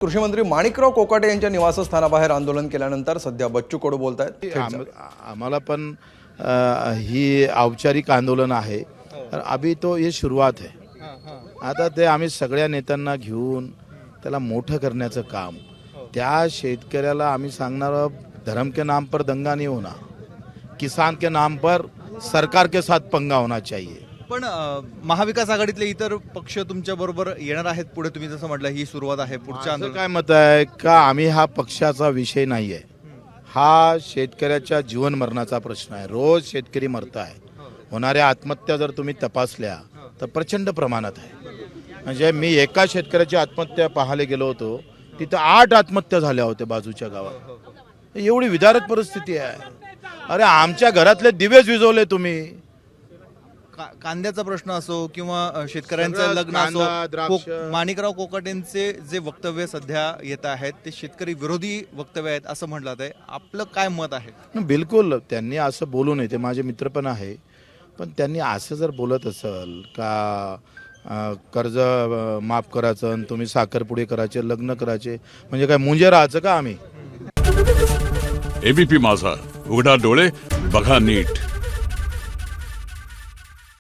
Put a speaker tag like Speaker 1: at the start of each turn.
Speaker 1: कृषी मंत्री माणिकराव कोकाटे यांच्या निवासस्थानाबाहेर आंदोलन केल्यानंतर सध्या बच्चू कडू बोलतायत।
Speaker 2: आम्हाला पण ही औपचारिक आंदोलन आहे, अभी तो ये शुरुआत है। आता ते आम्ही सगळ्या नेत्यांना घेऊन त्याला मोठं करण्याचं काम, त्या शेतकऱ्याला आम्ही सांगणार धर्म के नाम पर दंगा नहीं होना, किसान के नाम पर सरकार के साथ पंगा होना चाहिए।
Speaker 3: पण महाविकास आघाडीतले इतर पक्ष तुमच्या बरोबर येणार आहेत पुढे, तुम्ही जसं म्हटलं ही सुरुवात आहे पुढच्या
Speaker 2: आंदोलन। काय मत आहे का आम्ही हा पक्षाचा विषय नाही आहे, हा शेतकऱ्याच्या जीवन मरणाचा प्रश्न आहे। रोज शेतकरी मरत आहे, होणाऱ्या आत्महत्या जर तुम्ही तपासल्या तर प्रचंड प्रमाणात आहे। म्हणजे मी एका शेतकऱ्याची आत्महत्या पाहायला गेलो होतो, तिथं 8 आत्महत्या झाल्या होत्या बाजूच्या गावात। एवढी विदारक परिस्थिती आहे। अरे आमच्या घरातले दिवेच विझवले तुम्ही।
Speaker 3: कांद्याचा प्रश्न असो किंवा शेतकऱ्यांचं लग्न असो, माणिकराव कोकाटेंचे जे वक्तव्य सध्या येत आहेत ते शेतकरी विरोधी वक्तव्य आहेत असं म्हटलं आहे। आपलं काय मत आहे?
Speaker 2: बिलकुल त्यांनी असं बोलू नये, ते माझे मित्र पण आहे, पण त्यांनी असं जर बोलत असेल का कर्ज माफ करायचं आणि तुम्ही साखरपुडे करायचे, लग्न करायचे, म्हणजे काय मुंजे राहायचं का आम्ही?
Speaker 4: एबीपी माझा, उघडा डोळे बघा नीट।